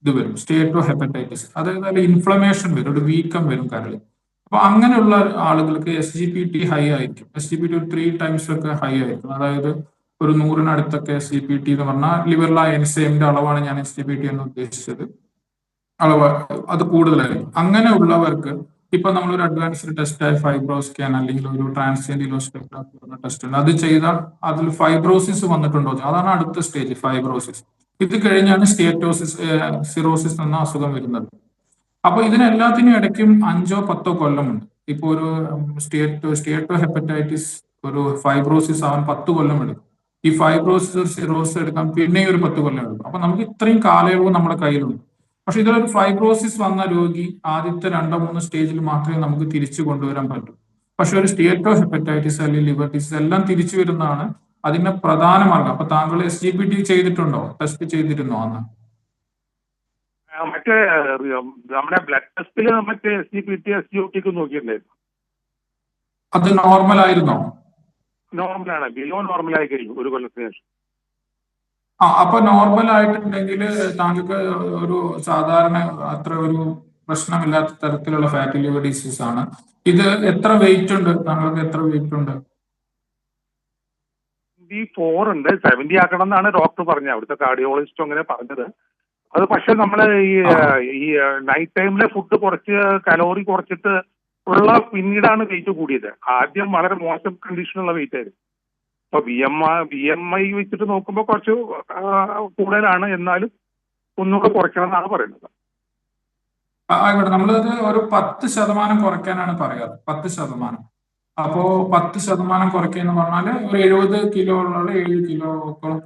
ഇത് വരും. സ്റ്റീറ്റോ ഹെപ്പറ്റൈറ്റിസ് അതായത് ഇൻഫ്ലമേഷൻ വരും, ഒരു വീക്കം വരും കരളിൽ. അപ്പൊ അങ്ങനെയുള്ള ആളുകൾക്ക് SGPT ഹൈ ആയിരിക്കും. SGPT ഒരു 3 ടൈംസ് ഒക്കെ ഹൈ ആയിരിക്കും. അതായത് ഒരു 100-നടുത്തൊക്കെ SGPT എന്ന് പറഞ്ഞാൽ ലിവറിലെ എൻസൈമിന്റെ അളവാണ് ഞാൻ SGPT എന്ന് ഉദ്ദേശിച്ചത്. അളവ് അത് കൂടുതലായിരിക്കും. അങ്ങനെയുള്ളവർക്ക് ഇപ്പൊ നമ്മളൊരു അഡ്വാൻസ്ഡ് ടെസ്റ്റായ ഫൈബ്രോസ്കാൻ അല്ലെങ്കിൽ ഒരു ട്രാൻസ്ജെൻഡിലോസ്കോപ്പി എന്ന ടെസ്റ്റ് ഉണ്ട്. അത് ചെയ്താൽ അതിൽ ഫൈബ്രോസിസ് വന്നിട്ടുണ്ടോ, അതാണ് അടുത്ത സ്റ്റേജ്, ഫൈബ്രോസിസ്. ഇത് കഴിഞ്ഞാണ് സിറോസിസ് എന്ന അസുഖം വരുന്നത്. അപ്പൊ ഇതിനെല്ലാത്തിനും ഇടയ്ക്കും 5-10 കൊല്ലമുണ്ട്. ഇപ്പൊ ഒരു സ്റ്റേറ്റോ ഹെപ്പറ്റൈറ്റിസ്, ഒരു ഫൈബ്രോസിസ് ആവാൻ 10 കൊല്ലം എടുക്കും. ഈ ഫൈബ്രോസിസ് സിറോസിസ് എടുക്കാൻ പിന്നെ ഒരു 10 കൊല്ലം എടുക്കും. അപ്പൊ നമുക്ക് ഇത്രയും കാലയളവ് നമ്മുടെ കയ്യിലുണ്ട്. പക്ഷെ ഇതിലൊരു ഫൈബ്രോസിസ് വന്ന രോഗി ആദ്യത്തെ 2-3 സ്റ്റേജിൽ മാത്രമേ നമുക്ക് തിരിച്ചു കൊണ്ടുവരാൻ പറ്റൂ. പക്ഷെ ഒരു സ്റ്റേറ്റോ ഹെപ്പറ്റൈറ്റിസ് അല്ലെങ്കിൽ ലിവർ ഡിസീസ് എല്ലാം തിരിച്ചു വരുന്നതാണ് അതിന്റെ പ്രധാന മാർഗം. അപ്പൊ താങ്കൾ SGPT ചെയ്തിട്ടുണ്ടോ, ടെസ്റ്റ് ചെയ്തിരുന്നോ അന്ന്? മറ്റേ നമ്മുടെ ബ്ലഡ് ടെസ്റ്റില് മറ്റേ SGPT SGOT നോക്കിയിട്ടുണ്ടായിരുന്നു. അത് നോർമൽ ആയിരുന്നോ? നോർമലാണ്, ബിലോ നോർമൽ ആയി കഴിഞ്ഞു ഒരു കൊല്ലത്തിന് ശേഷം. അപ്പൊ നോർമൽ ആയിട്ടുണ്ടെങ്കിൽ താങ്കൾക്ക് ഒരു സാധാരണ അത്ര ഒരു പ്രശ്നമില്ലാത്ത തരത്തിലുള്ള ഫാറ്റി ലിവർ ഡിസീസ് ആണ്. ഇത് എത്ര വെയിറ്റ് ഉണ്ട്? താങ്കൾക്ക് എത്ര വെയിറ്റ് ഉണ്ട്? 74 ഉണ്ട്. 70 ആക്കണം എന്നാണ് ഡോക്ടർ പറഞ്ഞത്, അവിടുത്തെ കാർഡിയോളജിസ്റ്റ് അങ്ങനെ പറഞ്ഞത്. അത് പക്ഷെ നമ്മള് ആ ഈ നൈറ്റ് ടൈമിലെ ഫുഡ് കുറച്ച് കലോറി കുറച്ചിട്ട് ഉള്ള പിന്നീടാണ് വെയിറ്റ് കൂടിയത്. ആദ്യം വളരെ മോശം കണ്ടീഷനുള്ള വെയിറ്റ് ആയിരുന്നു. അപ്പൊ BMI വെച്ചിട്ട് നോക്കുമ്പോൾ കുറച്ച് കൂടുതലാണ്, എന്നാലും ഒന്നുകൂടെ കുറയ്ക്കണം എന്നാണ് പറയുന്നത്. ആയിക്കോട്ടെ, നമ്മളത് ഒരു 10% കുറയ്ക്കാനാണ് പറയാറ്. 10%. അപ്പോ 10% കുറയ്ക്കുക എന്ന് പറഞ്ഞാൽ ഒരു 70 കിലോ ഉള്ള 7 കിലോ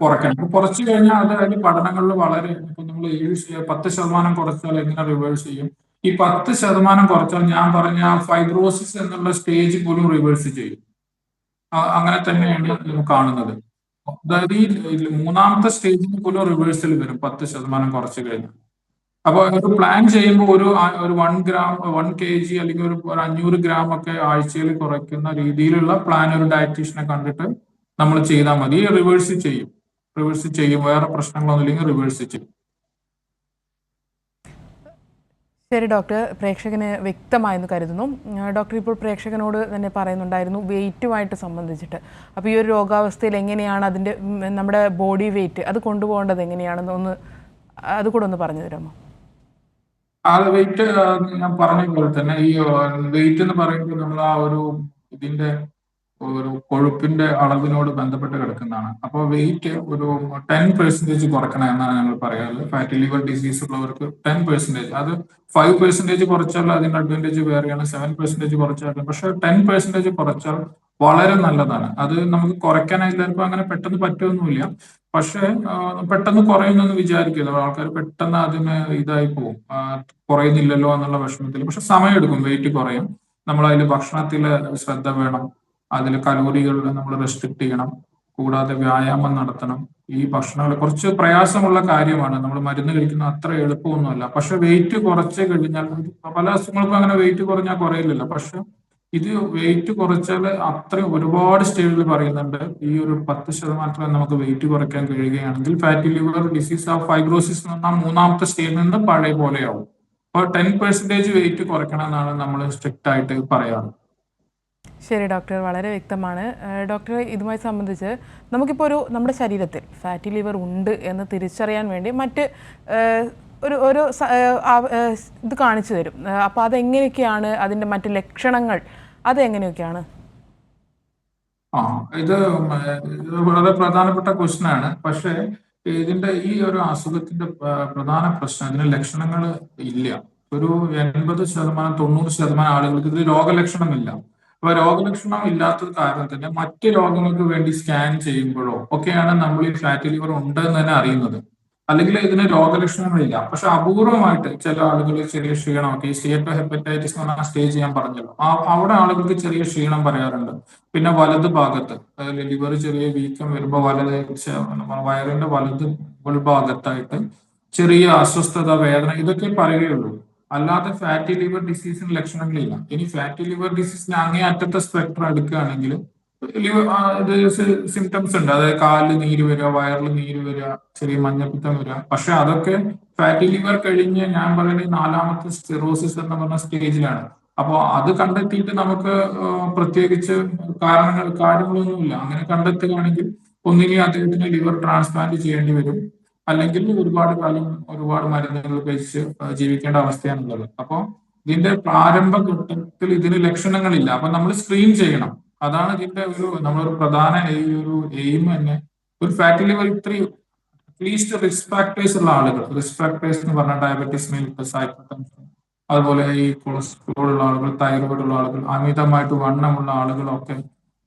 കുറയ്ക്കണം. അപ്പൊ കുറച്ച് കഴിഞ്ഞാൽ അത് അതിന്റെ പഠനങ്ങളിൽ വളരെ, ഇപ്പൊ നമ്മൾ 10% കുറച്ചാൽ എങ്ങനെ റിവേഴ്സ് ചെയ്യും? ഈ 10% കുറച്ചാൽ ഞാൻ പറഞ്ഞ ഫൈബ്രോസിസ് എന്നുള്ള സ്റ്റേജ് പോലും റിവേഴ്സ് ചെയ്യും. അങ്ങനെ തന്നെയാണ് കാണുന്നത്. അതായത് ഈ മൂന്നാമത്തെ സ്റ്റേജിൽ പോലും റിവേഴ്സൽ വരും 10% കുറച്ച് കഴിഞ്ഞാൽ. അപ്പൊ ഒരു പ്ലാൻ ചെയ്യുമ്പോൾ ഒരു 1 ഗ്രാം 1 kg അല്ലെങ്കിൽ ഒരു 500 ഗ്രാം ഒക്കെ ആഴ്ചയിൽ കുറയ്ക്കുന്ന രീതിയിലുള്ള പ്ലാൻ ഒരു ഡയറ്റീഷ്യനെ കണ്ടിട്ട് നമ്മൾ ചെയ്താൽ മതി. റിവേഴ്സ് ചെയ്യും, വേറെ പ്രശ്നങ്ങളൊന്നും ഇല്ലെങ്കിൽ റിവേഴ്സ് ചെയ്യും. ശരി ഡോക്ടർ, പ്രേക്ഷകന് വ്യക്തമായെന്ന് കരുതുന്നു. ഡോക്ടർ ഇപ്പോൾ പ്രേക്ഷകനോട് തന്നെ പറയുന്നുണ്ടായിരുന്നു വെയിറ്റുമായിട്ട് സംബന്ധിച്ചിട്ട്. അപ്പോൾ ഈ ഒരു രോഗാവസ്ഥയിൽ എങ്ങനെയാണ് അതിൻ്റെ നമ്മുടെ ബോഡി വെയിറ്റ് അത് കൊണ്ടുപോകേണ്ടത് എങ്ങനെയാണെന്ന് അതുകൂടെ ഒന്ന് പറഞ്ഞു തരാമോ? ആ വെയിറ്റ് ഞാൻ പറഞ്ഞ പോലെ തന്നെ ഈ വെയിറ്റ് എന്ന് പറയുമ്പോൾ നമ്മൾ ആ ഇതിന്റെ ഒരു കൊഴുപ്പിന്റെ അളവിനോട് ബന്ധപ്പെട്ട് കിടക്കുന്നതാണ്. അപ്പോൾ വെയിറ്റ് ഒരു 10% കുറയ്ക്കണം എന്നാണ് ഞങ്ങൾ പറയാറ്. ഫാറ്റി ലിവർ ഡിസീസ് ഉള്ളവർക്ക് 10%, അത് 5% കുറച്ചാൽ അതിന്റെ അഡ്വാൻറ്റേജ് വേറെയാണ്, 7% കുറച്ചാൽ, പക്ഷെ 10% കുറച്ചാൽ വളരെ നല്ലതാണ്. അത് നമുക്ക് കുറയ്ക്കാനായി ചിലപ്പോൾ അങ്ങനെ പെട്ടെന്ന് പറ്റുമൊന്നുമില്ല. പക്ഷെ പെട്ടെന്ന് കുറയുന്നെന്ന് വിചാരിക്കില്ല ആൾക്കാർ, പെട്ടെന്ന് അതിന് ഇതായി പോകും, കുറയുന്നില്ലല്ലോ എന്നുള്ള വിഷമത്തിൽ. പക്ഷെ സമയമെടുക്കും, വെയിറ്റ് കുറയും. നമ്മൾ അതിൽ ഭക്ഷണത്തിൽ ശ്രദ്ധ വേണം, അതിൽ കലോറികൾ നമ്മൾ റെസ്ട്രിക്ട് ചെയ്യണം, കൂടാതെ വ്യായാമം നടത്തണം. ഈ ഭക്ഷണങ്ങൾ കുറച്ച് പ്രയാസമുള്ള കാര്യമാണ്, നമ്മൾ മരുന്ന് കഴിക്കുന്ന അത്ര എളുപ്പമൊന്നുമല്ല. പക്ഷെ വെയിറ്റ് കുറച്ച് കഴിഞ്ഞാൽ, പല അസുഖങ്ങൾക്കും അങ്ങനെ വെയിറ്റ് കുറഞ്ഞാൽ കുറയില്ലല്ലോ, പക്ഷെ ഇത് വെയിറ്റ് കുറച്ചാൽ അത്ര ഒരുപാട് സ്റ്റേജിൽ പറയുന്നുണ്ട്. ഈ ഒരു 10% നമുക്ക് വെയിറ്റ് കുറയ്ക്കാൻ കഴിയുകയാണെങ്കിൽ fatty liver disease of fibrosis എന്ന് പറഞ്ഞാൽ മൂന്നാമത്തെ സ്റ്റേജിൽ നിന്ന് പഴയ പോലെയാവും. അപ്പോൾ 10% വെയിറ്റ് കുറയ്ക്കണം എന്നാണ് നമ്മൾ സ്ട്രിക്റ്റ് ആയിട്ട് പറയാറ്. ശരി ഡോക്ടർ, വളരെ വ്യക്തമാണ്. ഡോക്ടർ, ഇതുമായി സംബന്ധിച്ച് നമുക്കിപ്പോൾ നമ്മുടെ ശരീരത്തിൽ ഫാറ്റി ലിവർ ഉണ്ട് എന്ന് തിരിച്ചറിയാൻ വേണ്ടി മറ്റ് ഒരു ഇത് കാണിച്ചു തരും. അപ്പോൾ അതെങ്ങനെയൊക്കെയാണ്, അതിൻ്റെ മറ്റ് ലക്ഷണങ്ങൾ അതെങ്ങനെയൊക്കെയാണ്? ഇത് വളരെ പ്രധാനപ്പെട്ട ക്വസ്റ്റ്യൻ ആണ്. പക്ഷേ ഇതിന്റെ ഈ ഒരു അസുഖത്തിന്റെ പ്രധാന പ്രശ്നം, ഇതിന് ലക്ഷണങ്ങൾ ഇല്ല. ഒരു 80% 90% ആളുകൾക്ക് ഇത് രോഗലക്ഷണമില്ല. അപ്പൊ രോഗലക്ഷണം ഇല്ലാത്തത് കാരണം തന്നെ മറ്റ് രോഗങ്ങൾക്ക് വേണ്ടി സ്കാൻ ചെയ്യുമ്പോഴോ ഒക്കെയാണ് നമ്മൾ ഈ ഫാറ്റി ലിവർ ഉണ്ട് എന്ന് തന്നെ അറിയുന്നത്. അല്ലെങ്കിൽ ഇതിന് രോഗലക്ഷണങ്ങളില്ല. പക്ഷെ അപൂർവമായിട്ട് ചില ആളുകൾ ചെറിയ ക്ഷീണമൊക്കെ, ഈ സ്റ്റേറ്റോ ഹെപ്പറ്റൈറ്റിസ് എന്ന് പറഞ്ഞ സ്റ്റേജ് ഞാൻ പറഞ്ഞല്ലോ, അവിടെ ആളുകൾക്ക് ചെറിയ ക്ഷീണം പറയാറുണ്ട്. പിന്നെ വലത് ഭാഗത്ത് ലിവർ ചെറിയ വീക്കം വരുമ്പോൾ വയറിന്റെ വലത് ഉൾഭാഗത്തായിട്ട് ചെറിയ അസ്വസ്ഥത, വേദന, ഇതൊക്കെ പറയുകയുള്ളൂ. അല്ലാതെ ഫാറ്റി ലിവർ ഡിസീസിന് ലക്ഷണങ്ങളില്ല. ഇനി ഫാറ്റി ലിവർ ഡിസീസിന് അങ്ങേ അറ്റത്തെ സ്പെക്ട്രം എടുക്കുകയാണെങ്കിൽ സിംറ്റംസ് ഉണ്ട്. അതായത് കാലിൽ നീര് വരിക, വയറിൽ നീര് വരിക, ചെറിയ മഞ്ഞപ്പിത്തം വരിക. പക്ഷെ അതൊക്കെ ഫാറ്റി ലിവർ കഴിഞ്ഞ് ഞാൻ പറയുന്നത് 4ാമത്തെ സിറോസിസ് എന്ന് പറഞ്ഞ സ്റ്റേജിലാണ്. അപ്പോൾ അത് കണ്ടെത്തിയിട്ട് നമുക്ക് പ്രത്യേകിച്ച് കാര്യങ്ങളൊന്നുമില്ല. അങ്ങനെ കണ്ടെത്തുകയാണെങ്കിൽ ഒന്നുകിൽ അദ്ദേഹത്തിന് ലിവർ ട്രാൻസ്പ്ലാന്റ് ചെയ്യേണ്ടി വരും, അല്ലെങ്കിൽ ഒരുപാട് കാലം ഒരുപാട് മരുന്നുകൾ കഴിച്ച് ജീവിക്കേണ്ട അവസ്ഥയാണുള്ളത്. അപ്പോൾ ഇതിന്റെ പ്രാരംഭ ഘട്ടത്തിൽ ഇതിന് ലക്ഷണങ്ങളില്ല. അപ്പൊ നമ്മൾ സ്ക്രീൻ ചെയ്യണം. അതാണ് ഇതിന്റെ നമ്മളൊരു പ്രധാന ഒരു എയിം തന്നെ. ഒരു ഫാറ്റി ലിവർ ഇത്രയും അറ്റ്ലീസ്റ്റ് റിസ്ക് ഫാക്ടേഴ്സ് ഉള്ള ആളുകൾ, റിസ്ക് ഫാക്ടേഴ്സ് എന്ന് പറഞ്ഞാൽ ഡയബറ്റീസ് മെലിറ്റസ്, ഹൈപ്പർ ടെൻഷൻ, അതുപോലെ ഈ കൊളസ്ട്രോൾ ഉള്ള ആളുകൾ, തൈറോയിഡ് ഉള്ള ആളുകൾ, അമിതമായിട്ട് വണ്ണമുള്ള ആളുകളൊക്കെ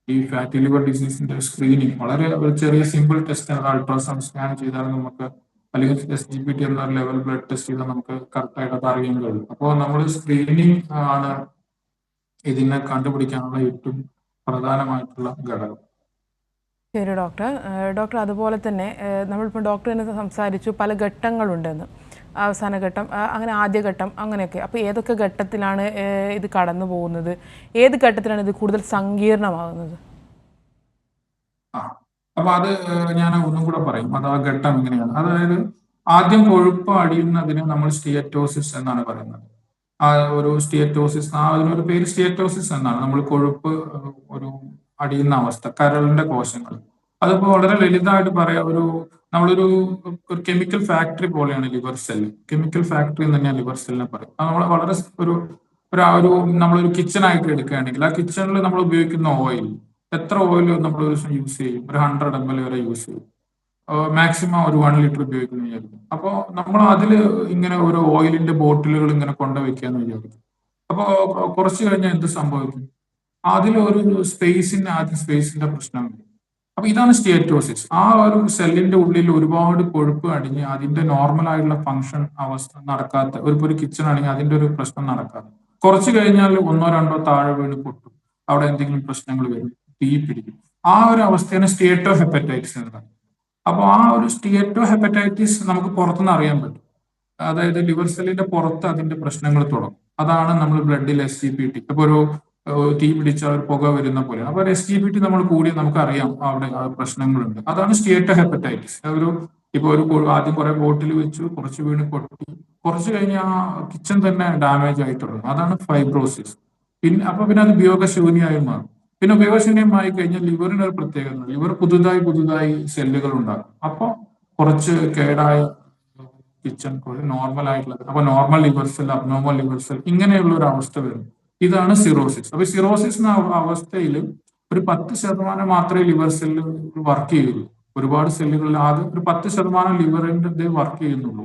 ഈ ഫാറ്റി ലിവർ ഡിസീസിന്റെ സ്ക്രീനിങ് വളരെ ഒരു ചെറിയ സിമ്പിൾ ടെസ്റ്റ്, അൾട്രാസൗണ്ട് സ്കാൻ ചെയ്താൽ നമുക്ക്, അല്ലെങ്കിൽ SGPT എന്ന ലെവൽ ബ്ലഡ് ടെസ്റ്റ് ചെയ്താൽ നമുക്ക് കറക്റ്റായിട്ട് അത് അറിയാൻ കഴിയും. അപ്പോൾ നമ്മൾ സ്ക്രീനിങ് ആണ് ഇതിനെ കണ്ടുപിടിക്കാനുള്ള ഏറ്റവും പ്രധാനമായിട്ടുള്ള ഘടകം. ശരി ഡോക്ടർ. ഡോക്ടർ, അതുപോലെ തന്നെ നമ്മളിപ്പോൾ ഡോക്ടർ തന്നെ സംസാരിച്ചു പല ഘട്ടങ്ങളുണ്ടെന്ന്, അവസാന ഘട്ടം, അങ്ങനെ ആദ്യഘട്ടം, അങ്ങനെയൊക്കെ. അപ്പോൾ ഏതൊക്കെ ഘട്ടത്തിലാണ് ഇത് കടന്നു പോകുന്നത്, ഏത് ഘട്ടത്തിലാണ് ഇത് കൂടുതൽ സങ്കീർണമാകുന്നത്? അപ്പൊ അത് ഞാൻ ഒന്നും കൂടെ പറയും. അത് ആ ഘട്ടം എങ്ങനെയാണ്. അതായത് ആദ്യം കൊഴുപ്പ് അടിയുന്നതിന് നമ്മൾ സ്റ്റിയറ്റോസിസ് എന്നാണ് പറയുന്നത്. ആ ഒരു സ്റ്റിയറ്റോസിസ്, അതിനൊരു പേര് സ്റ്റിയറ്റോസിസ് എന്നാണ്. നമ്മൾ കൊഴുപ്പ് ഒരു അടിയുന്ന അവസ്ഥ, കരളിന്റെ കോശങ്ങൾ. അതിപ്പോ വളരെ ലളിതമായിട്ട് പറയാം, നമ്മളൊരു ഒരു കെമിക്കൽ ഫാക്ടറി പോലെയാണ് ലിവർ സെൽ. കെമിക്കൽ ഫാക്ടറി എന്ന് തന്നെയാണ് ലിവർ സെല്ലിനെ പറയും. അത് നമ്മൾ വളരെ നമ്മളൊരു കിച്ചൺ ആയിട്ട് എടുക്കുകയാണെങ്കിൽ, ആ കിച്ചണിൽ നമ്മൾ ഉപയോഗിക്കുന്ന ഓയിൽ, എത്ര ഓയിൽ നമ്മൾ ഒരു ദിവസം യൂസ് ചെയ്യും? ഒരു 100 ml വരെ യൂസ് ചെയ്യും. മാക്സിമം ഒരു 1 ലിറ്റർ ഉപയോഗിക്കുന്നു വിചാരിക്കും. അപ്പോൾ നമ്മൾ അതിൽ ഇങ്ങനെ ഓരോ ഓയിലിന്റെ ബോട്ടിലുകൾ ഇങ്ങനെ കൊണ്ടുവയ്ക്കാന്ന് വിചാരിക്കും. അപ്പോൾ കുറച്ച് കഴിഞ്ഞാൽ എന്ത് സംഭവിക്കും? ആദ്യം സ്പേസിന്റെ പ്രശ്നം വരും. അപ്പൊ ഇതാണ് സ്റ്റിയറ്റോസിസ്. ആ ഒരു സെല്ലിന്റെ ഉള്ളിൽ ഒരുപാട് കൊഴുപ്പ് അടിഞ്ഞ് അതിന്റെ നോർമൽ ആയിട്ടുള്ള ഫംഗ്ഷൻ അവസ്ഥ നടക്കാത്ത ഒരു കിച്ചൺ ആണെങ്കിൽ അതിന്റെ ഒരു പ്രശ്നം നടക്കാതെ കുറച്ച് കഴിഞ്ഞാൽ ഒന്നോ രണ്ടോ താഴെ വീണ് പൊട്ടും, അവിടെ എന്തെങ്കിലും പ്രശ്നങ്ങൾ വരും, തീ പിടിക്കും. ആ ഒരു അവസ്ഥയാണ് സ്റ്റിയറ്റോ ഹെപ്പറ്റൈറ്റിസ് എന്ന് പറയുന്നത്. അപ്പോൾ ആ ഒരു സ്റ്റിയറ്റോ ഹെപ്പറ്റൈറ്റിസ് നമുക്ക് പുറത്തുനിന്ന് അറിയാൻ പറ്റും. അതായത് ലിവർ സെല്ലിന്റെ പുറത്ത് അതിന്റെ പ്രശ്നങ്ങൾ തുടങ്ങും. അതാണ് നമ്മൾ ബ്ലഡിൽ SGPT, ഇപ്പൊ ഒരു തീ പിടിച്ച ഒരു പുക വരുന്ന പോലെയാണ്. അപ്പൊ SGPT നമ്മൾ കൂടി നമുക്കറിയാം അവിടെ പ്രശ്നങ്ങളുണ്ട്. അതാണ് സ്റ്റിയറ്റോ ഹെപ്പറ്റൈറ്റിസ്. ആദ്യം കുറെ ബോട്ടിൽ വെച്ചു, കുറച്ച് വീണ് പൊട്ടി, കുറച്ച് കഴിഞ്ഞ് ആ കിച്ചൺ തന്നെ ഡാമേജ് ആയി തുടങ്ങും. അതാണ് ഫൈബ്രോസിസ്. പിന്നെ അത് ഉപയോഗശൂന്യമായി മാറും. പിന്നെ ഉപയോഗശൂന്യമായി കഴിഞ്ഞാൽ ലിവറിന് ഒരു പ്രത്യേകത, ലിവർ പുതുതായി സെല്ലുകൾ ഉണ്ടാകും. അപ്പോൾ കുറച്ച് കേടായ കിച്ചൺ പോലെ നോർമൽ ആയിട്ടുള്ളത്, അപ്പൊ normal liver cell, abnormal liver cell, ഇങ്ങനെയുള്ള ഒരു അവസ്ഥ വരും. ഇതാണ് സിറോസിസ്. അപ്പൊ സിറോസിസ് എന്ന അവസ്ഥയിൽ ഒരു 10% മാത്രമേ ലിവർ സെല്ല് വർക്ക് ചെയ്യുള്ളൂ. ഒരുപാട് സെല്ലുകളിൽ ആകെ ഒരു 10% ലിവറിന്റെ വർക്ക് ചെയ്യുന്നുള്ളൂ.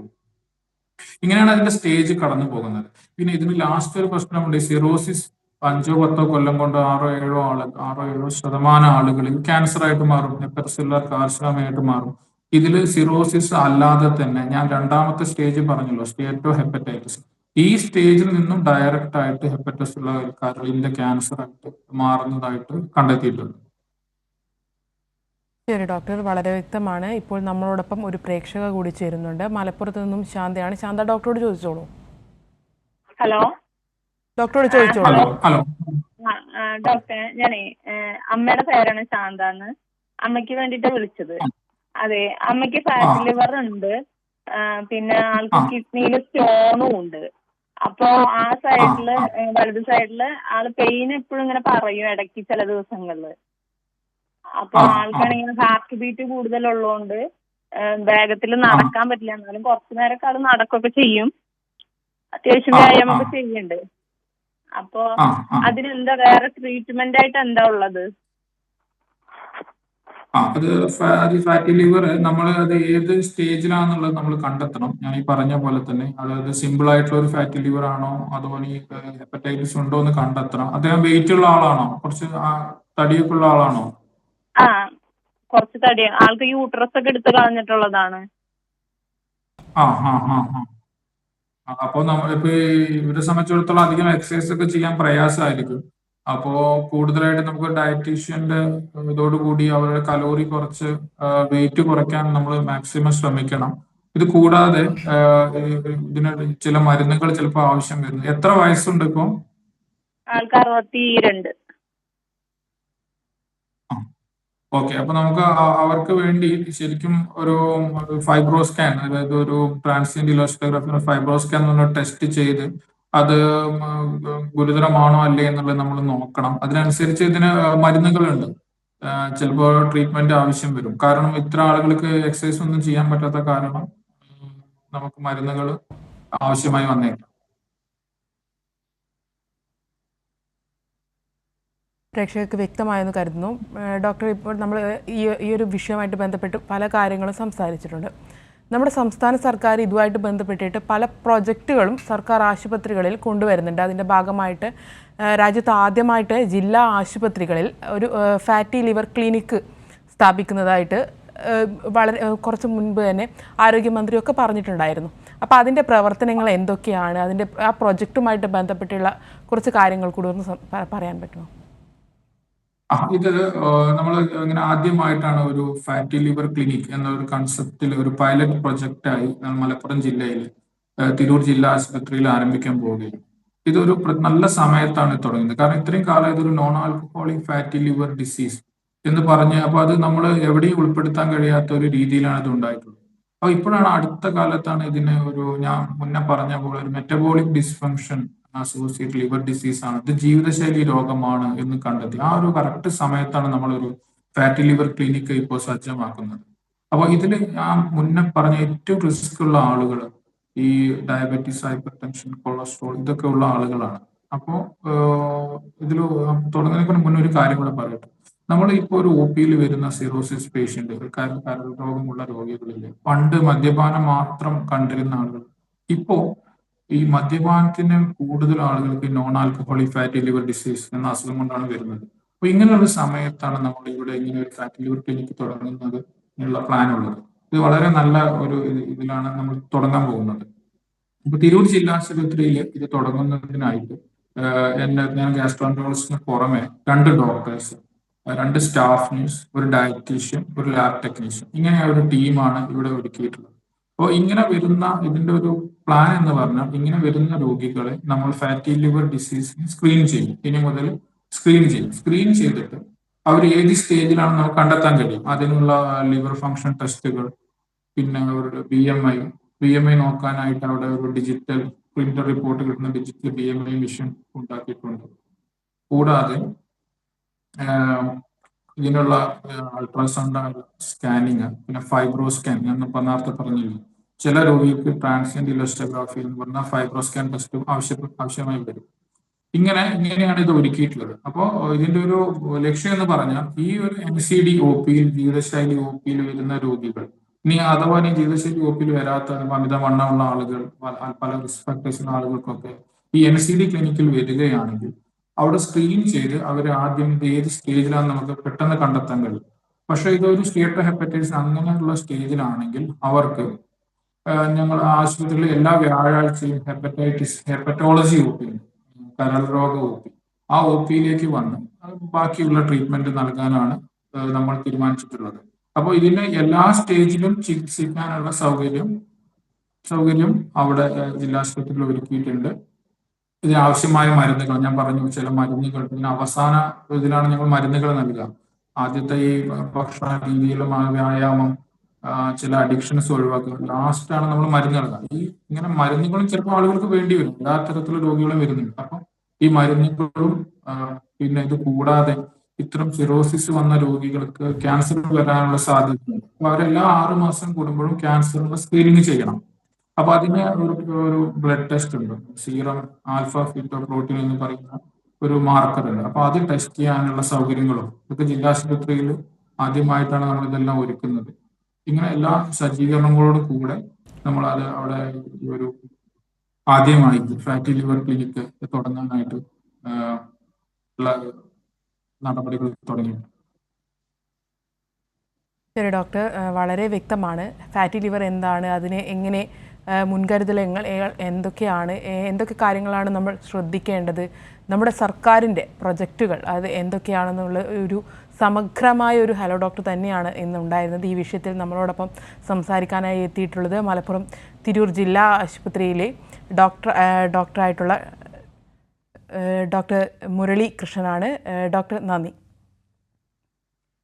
ഇങ്ങനെയാണ് അതിന്റെ സ്റ്റേജ് കടന്നു പോകുന്നത്. പിന്നെ ഇതിന് ലാസ്റ്റ് ഒരു പ്രശ്നമുണ്ട്. സിറോസിസ് 5-10 കൊല്ലം കൊണ്ട് 6-7% ആളുകളിൽ ക്യാൻസർ ആയിട്ട് മാറും, ഹെപ്പറ്റോസെല്ലുലാർ കാർസിനോമ ആയിട്ട് മാറും. ഇതിൽ സിറോസിസ് അല്ലാതെ തന്നെ ഞാൻ രണ്ടാമത്തെ സ്റ്റേജ് പറഞ്ഞല്ലോ, സ്റ്റിയറ്റോ ഹെപ്പറ്റൈറ്റിസ്, ഈ സ്റ്റേജിൽ നിന്നും ഡയറക്റ്റ് ആയിട്ട് ഹെപ്പറ്റോസെല്ലുലാർ കരളിന്റെ ക്യാൻസർ ആയിട്ട് മാറുന്നതായിട്ട് കണ്ടെത്തിയിട്ടുണ്ട്. ശരി ഡോക്ടർ, വളരെ വ്യക്തമാണ്. ഇപ്പോൾ നമ്മളോടൊപ്പം ഒരു പ്രേക്ഷക കൂടി ചേരുന്നുണ്ട്. മലപ്പുറത്ത് നിന്നും ശാന്തയാണ്. ശാന്ത, ഡോക്ടറോട് ചോദിച്ചോളൂ. ഹലോ, ഡോക്ടറോട് ചോദിച്ചോളൂ. ഹലോ ഡോക്ടർ, ഞാനേ അമ്മയുടെ പേരാണ് ശാന്താന്ന്. അമ്മയ്ക്ക് വേണ്ടിട്ട് വിളിച്ചത്. അതെ, അമ്മയ്ക്ക് ഫാറ്റ് ലിവർ ഉണ്ട്, പിന്നെ ആൾക്ക് കിഡ്നിയിൽ സ്റ്റോണും ഉണ്ട്. അപ്പൊ ആ സൈഡില്, വലത് സൈഡില് ആള് പെയിൻ എപ്പോഴും ഇങ്ങനെ പറയും ഇടയ്ക്ക് ചില ദിവസങ്ങളില്. അപ്പൊ ആൾക്കാണെങ്കിൽ ഹാർട്ട് ബീറ്റ് കൂടുതലുള്ളതുകൊണ്ട് വേഗത്തിൽ നടക്കാൻ പറ്റില്ല. എന്നാലും കുറച്ചു നേരമൊക്കെ ആള് നടക്കൊക്കെ ചെയ്യും, അത്യാവശ്യം വ്യായാമമൊക്കെ ചെയ്യുന്നുണ്ട്. അപ്പൊ അതിനെന്താ വേറെ ട്രീറ്റ്മെന്റ് ആയിട്ട് എന്താ ഉള്ളത്? അത് ഫാറ്റി ലിവർ നമ്മൾ അത് ഏത് സ്റ്റേജിലാണെന്നുള്ളത് നമ്മൾ കണ്ടെത്തണം. ഞാൻ ഈ പറഞ്ഞ പോലെ തന്നെ, അതായത് സിമ്പിൾ ആയിട്ടുള്ള ഒരു ഫാറ്റി ലിവർ ആണോ അതോ ഈ ഹെപ്പറ്റൈറ്റിസ് ഉണ്ടോ എന്ന് കണ്ടെത്തണം. അദ്ദേഹം വെയിറ്റ് ഉള്ള ആളാണോ, കുറച്ച് തടിയൊക്കെ ഉള്ള ആളാണോ? കുറച്ച് തടി, ആൾക്ക് യൂട്രസ് ഒക്കെ എടുത്ത് കളഞ്ഞിട്ടുള്ളതാണ്. അപ്പൊ നമ്മളിപ്പോ ഇവരെ സംബന്ധിച്ചിടത്തോളം അധികം എക്സസൈസ് ഒക്കെ ചെയ്യാൻ പ്രയാസമായിരിക്കും. അപ്പോ കൂടുതലായിട്ട് നമുക്ക് ഡയറ്റീഷ്യന്റെ ഇതോടുകൂടി അവരുടെ കലോറി കുറച്ച് വെയിറ്റ് കുറയ്ക്കാൻ നമ്മൾ മാക്സിമം ശ്രമിക്കണം. ഇത് കൂടാതെ ഇതിന് ചില മരുന്നുകൾ ചിലപ്പോൾ ആവശ്യം വരുന്നു. എത്ര വയസ്സുണ്ട് ഇപ്പോ? ആൾക്ക് 62. ഓക്കെ, അപ്പൊ നമുക്ക് അവർക്ക് വേണ്ടി ശരിക്കും ഒരു ഫൈബ്രോ സ്കാൻ, അതായത് ഒരു ട്രാൻസിയന്റ് ഇലോസ്കോഗ്രാഫി ഫൈബ്രോ സ്കാൻ എന്ന് പറഞ്ഞ ടെസ്റ്റ് ചെയ്ത് അത് ഗുരുതരമാണോ അല്ലേ എന്നുള്ളത് നമ്മൾ നോക്കണം. അതിനനുസരിച്ച് ഇതിന് മരുന്നുകളുണ്ട്. ചിലപ്പോൾ ട്രീറ്റ്മെന്റ് ആവശ്യം വരും. കാരണം ഇത്ര ആളുകൾക്ക് എക്സസൈസ് ഒന്നും ചെയ്യാൻ പറ്റാത്ത കാരണം നമുക്ക് മരുന്നുകൾ ആവശ്യമായി വന്നേക്കാം. പ്രേക്ഷകർക്ക് വ്യക്തമായെന്ന് കരുതുന്നു. ഡോക്ടർ, ഇപ്പോൾ നമ്മൾ ഈ ഒരു വിഷയവുമായിട്ട് ബന്ധപ്പെട്ട് പല കാര്യങ്ങളും സംസാരിച്ചിട്ടുണ്ട്. നമ്മുടെ സംസ്ഥാന സർക്കാർ ഇതുമായിട്ട് ബന്ധപ്പെട്ടിട്ട് പല പ്രൊജക്റ്റുകളും സർക്കാർ ആശുപത്രികളിൽ കൊണ്ടുവരുന്നുണ്ട്. അതിൻ്റെ ഭാഗമായിട്ട് രാജ്യത്ത് ആദ്യമായിട്ട് ജില്ലാ ആശുപത്രികളിൽ ഒരു ഫാറ്റി ലിവർ ക്ലിനിക്ക് സ്ഥാപിക്കുന്നതായിട്ട് കുറച്ച് മുൻപ് തന്നെ ആരോഗ്യമന്ത്രിയൊക്കെ പറഞ്ഞിട്ടുണ്ടായിരുന്നു. അപ്പോൾ അതിൻ്റെ പ്രവർത്തനങ്ങൾ എന്തൊക്കെയാണ്, അതിൻ്റെ ആ പ്രൊജക്റ്റുമായിട്ട് ബന്ധപ്പെട്ടുള്ള കുറച്ച് കാര്യങ്ങൾ കൂടി ഒന്ന് പറയാൻ പറ്റുമോ? ഇത് നമ്മൾ ഇങ്ങനെ ആദ്യമായിട്ടാണ് ഒരു ഫാറ്റി ലിവർ ക്ലിനിക് എന്ന ഒരു കൺസെപ്റ്റിൽ ഒരു പൈലറ്റ് പ്രൊജക്റ്റായി മലപ്പുറം ജില്ലയിൽ തിരൂർ ജില്ലാ ആശുപത്രിയിൽ ആരംഭിക്കാൻ പോവുകയും. ഇതൊരു നല്ല സമയത്താണ് തുടങ്ങുന്നത്. കാരണം ഇത്രയും കാലം ഇതൊരു non alcoholic fatty liver disease എന്ന് പറഞ്ഞ് അപ്പൊ അത് നമ്മൾ എവിടെയും ഉൾപ്പെടുത്താൻ കഴിയാത്ത ഒരു രീതിയിലാണ് ഇത് ഉണ്ടായിട്ടുള്ളത്. അപ്പൊ ഇപ്പോഴാണ് അടുത്ത കാലത്താണ് ഇതിന് ഞാൻ മുന്നേ പറഞ്ഞ പോലെ ഒരു metabolic dysfunction associate liver disease ആണ്, ഇത് ജീവിതശൈലി രോഗമാണ് എന്ന് കണ്ടെത്തി. ആ ഒരു കറക്റ്റ് സമയത്താണ് നമ്മളൊരു ഫാറ്റി ലിവർ ക്ലിനിക്ക് ഇപ്പോൾ സജ്ജമാക്കുന്നത്. അപ്പൊ ഇതിൽ ഞാൻ മുന്നേ പറഞ്ഞ ഏറ്റവും റിസ്ക് ഉള്ള ആളുകൾ ഈ ഡയബറ്റീസ്, ഹൈപ്പർ ടെൻഷൻ, കൊളസ്ട്രോൾ ഇതൊക്കെ ഉള്ള ആളുകളാണ്. അപ്പോൾ ഇതിൽ തുടങ്ങുന്നതിന് മുന്നേ ഒരു കാര്യം കൂടെ പറയട്ടെ. നമ്മൾ ഇപ്പോൾ ഒരു ഒ പിയിൽ വരുന്ന സിറോസിസ് പേഷ്യന്റ്, കരൾ രോഗമുള്ള രോഗികളിൽ പണ്ട് മദ്യപാനം മാത്രം കണ്ടിരുന്ന ആളുകൾ ഇപ്പോ ഈ മദ്യപാനത്തിന് കൂടുതൽ ആളുകൾക്ക് non alcoholic fatty liver disease എന്ന അസുഖം കൊണ്ടാണ് വരുന്നത്. അപ്പൊ ഇങ്ങനെയുള്ള സമയത്താണ് നമ്മൾ ഇവിടെ ഇങ്ങനെ ഒരു ഫാറ്റി ലിവർ ക്ലിനിക്ക് തുടങ്ങുന്നത് എന്നുള്ള പ്ലാൻ ഉള്ളത്. ഇത് വളരെ നല്ല ഒരു ഇതിലാണ് നമ്മൾ തുടങ്ങാൻ പോകുന്നത്. ഇപ്പൊ തിരൂർ ജില്ലാ ആശുപത്രിയിൽ ഇത് തുടങ്ങുന്നതിനായിട്ട് ഞാൻ ഗ്യാസ്ട്രോൻട്രോളജിസ്റ്റിന് പുറമെ 2 ഡോക്ടേഴ്സ്, 2 സ്റ്റാഫ് നഴ്സ്, ഒരു ഡയറ്റീഷ്യൻ, ഒരു ലാബ് ടെക്നീഷ്യൻ, ഇങ്ങനെ ഒരു ടീമാണ് ഇവിടെ ഒരുക്കിയിട്ടുള്ളത്. അപ്പോൾ ഇങ്ങനെ വരുന്ന ഇതിന്റെ ഒരു പ്ലാൻ എന്ന് പറഞ്ഞാൽ, ഇങ്ങനെ വരുന്ന രോഗികളെ നമ്മൾ ഫാറ്റി ലിവർ ഡിസീസിന് സ്ക്രീൻ ചെയ്യും. ഇനി മുതൽ സ്ക്രീൻ ചെയ്യും. സ്ക്രീൻ ചെയ്തിട്ട് അവർ ഏത് സ്റ്റേജിലാണ് നമുക്ക് കണ്ടെത്താൻ കഴിയും. അതിനുള്ള ലിവർ ഫംഗ്ഷൻ ടെസ്റ്റുകൾ, പിന്നെ അവരുടെ BMI നോക്കാനായിട്ട് അവിടെ ഒരു ഡിജിറ്റൽ പ്രിന്റർ റിപ്പോർട്ട് കിട്ടുന്ന ഡിജിറ്റൽ BMI മെഷീൻ ഉണ്ടാക്കിയിട്ടുണ്ട്. കൂടാതെ ഇതിനുള്ള അൾട്രാസൗണ്ട് സ്കാനിങ്, പിന്നെ ഫൈബ്രോ സ്കാൻ, ഞാൻ നേരത്തെ പറഞ്ഞില്ല, ചില രോഗികൾക്ക് ട്രാൻസിയന്റ് ഇലസ്റ്റോഗ്രാഫി എന്ന് പറഞ്ഞ ഫൈബ്രോ സ്കാൻ ടെസ്റ്റും ആവശ്യമായി വരും. ഇങ്ങനെയാണ് ഇത് ഒരുക്കിയിട്ടുള്ളത്. അപ്പോൾ ഇതിന്റെ ഒരു ലക്ഷ്യം എന്ന് പറഞ്ഞാൽ, ഈ ഒരു NCD OP ജീവിതശൈലി OP വരുന്ന രോഗികൾ, ഇനി അഥവാ ജീവിതശൈലി OP വരാത്ത അമിതവണ്ണമുള്ള ആളുകൾ, പല റിസ്ക് ഫാക്ടേഴ്സുള്ള ആളുകൾക്കൊക്കെ ഈ NCD ക്ലിനിക്കിൽ വരികയാണെങ്കിൽ അവിടെ സ്ക്രീൻ ചെയ്ത് അവർ ആദ്യം ഏത് സ്റ്റേജിലാണ് നമുക്ക് പെട്ടെന്ന് കണ്ടെത്താൻ കഴിയും. പക്ഷെ ഇതൊരു സ്റ്റേറ്റ് ഹെപ്പറ്റൈറ്റിസ് അങ്ങനെയുള്ള സ്റ്റേജിലാണെങ്കിൽ അവർക്ക് ഞങ്ങൾ ആശുപത്രിയിൽ എല്ലാ വ്യാഴാഴ്ചയും ഹെപ്പറ്റോളജി OP, കരൾ രോഗ OP, ആ OPയിലേക്ക് വന്ന് ബാക്കിയുള്ള ട്രീറ്റ്മെന്റ് നൽകാനാണ് നമ്മൾ തീരുമാനിച്ചിട്ടുള്ളത്. അപ്പോൾ ഇതിന് എല്ലാ സ്റ്റേജിലും ചികിത്സിക്കാനുള്ള സൗകര്യം അവിടെ ജില്ലാ ആശുപത്രിയിൽ ഒരുക്കിയിട്ടുണ്ട്. ഇതിനാവശ്യമായ മരുന്നുകൾ ഞാൻ പറഞ്ഞു, ചില മരുന്നുകൾ ഇതിന് അവസാന ഇതിലാണ് ഞങ്ങൾ മരുന്നുകൾ നൽകുക. ആദ്യത്തെ ഈ ഭക്ഷണ രീതിയിലും വ്യായാമം, ചില അഡിക്ഷൻസ് ഒഴിവാക്കുക, ലാസ്റ്റാണ് നമ്മൾ മരുന്ന് നൽകുക. ഇങ്ങനെ മരുന്നുകളും ചിലപ്പോൾ ആളുകൾക്ക് വേണ്ടി വരും, എല്ലാ തരത്തിലുള്ള രോഗികളും വരുന്നുണ്ട്. അപ്പം ഈ മരുന്നുകളും പിന്നെ ഇത് കൂടാതെ ഇത്തരം സിറോസിസ് വന്ന രോഗികൾക്ക് ക്യാൻസർ വരാനുള്ള സാധ്യതയുണ്ട്. അപ്പൊ അവരെല്ലാ 6 മാസം കൂടുമ്പോഴും ക്യാൻസറിന്റെ സ്ക്രീനിങ് ചെയ്യണം. അപ്പൊ അതിന് ഒരു ബ്ലഡ് ടെസ്റ്റ് ഉണ്ട്, സീറം ആൽഫ ഫീറ്റോപ്രോട്ടീൻ എന്ന് പറയുന്ന ഒരു മാർക്കർ ഉണ്ട്. അപ്പൊ അത് ടെസ്റ്റ് ചെയ്യാനുള്ള സൗകര്യങ്ങളും ഇതൊക്കെ ജില്ലാ ആശുപത്രിയിൽ ആദ്യമായിട്ടാണ് നമ്മൾ ഇതെല്ലാം ഒരുക്കുന്നത്. ഇങ്ങനെ എല്ലാ സജ്ജീകരണങ്ങളോടും കൂടെ നമ്മൾ അത് അവിടെ ഒരു ആദ്യമായി ഫാറ്റി ലിവർ ക്ലിനിക്ക് തുടങ്ങാനായിട്ട് ഉള്ള നടപടികൾ തുടങ്ങി. ശരി ഡോക്ടർ, വളരെ വ്യക്തമാണ്. ഫാറ്റി ലിവർ എന്താണ്, അതിനെ എങ്ങനെ മുൻകരുതലുകൾ എന്തൊക്കെ കാര്യങ്ങളാണ് നമ്മൾ ശ്രദ്ധിക്കേണ്ടത്, നമ്മുടെ സർക്കാരിൻ്റെ പ്രൊജക്റ്റുകൾ അത് എന്തൊക്കെയാണെന്നുള്ള ഒരു സമഗ്രമായ ഒരു ഹലോ ഡോക്ടർ തന്നെയാണ് ഇന്നുണ്ടായിരുന്നത്. ഈ വിഷയത്തിൽ നമ്മളോടൊപ്പം സംസാരിക്കാനായി എത്തിയിട്ടുള്ളത് മലപ്പുറം തിരൂർ ജില്ലാ ആശുപത്രിയിലെ ഡോക്ടറായിട്ടുള്ള ഡോക്ടർ മുരളി കൃഷ്ണനാണ്. ഡോക്ടർ നന്ദി.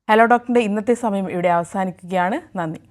ഹലോ ഡോക്ടറിൻ്റെ ഇന്നത്തെ സമയം ഇവിടെ അവസാനിക്കുകയാണ്. നന്ദി.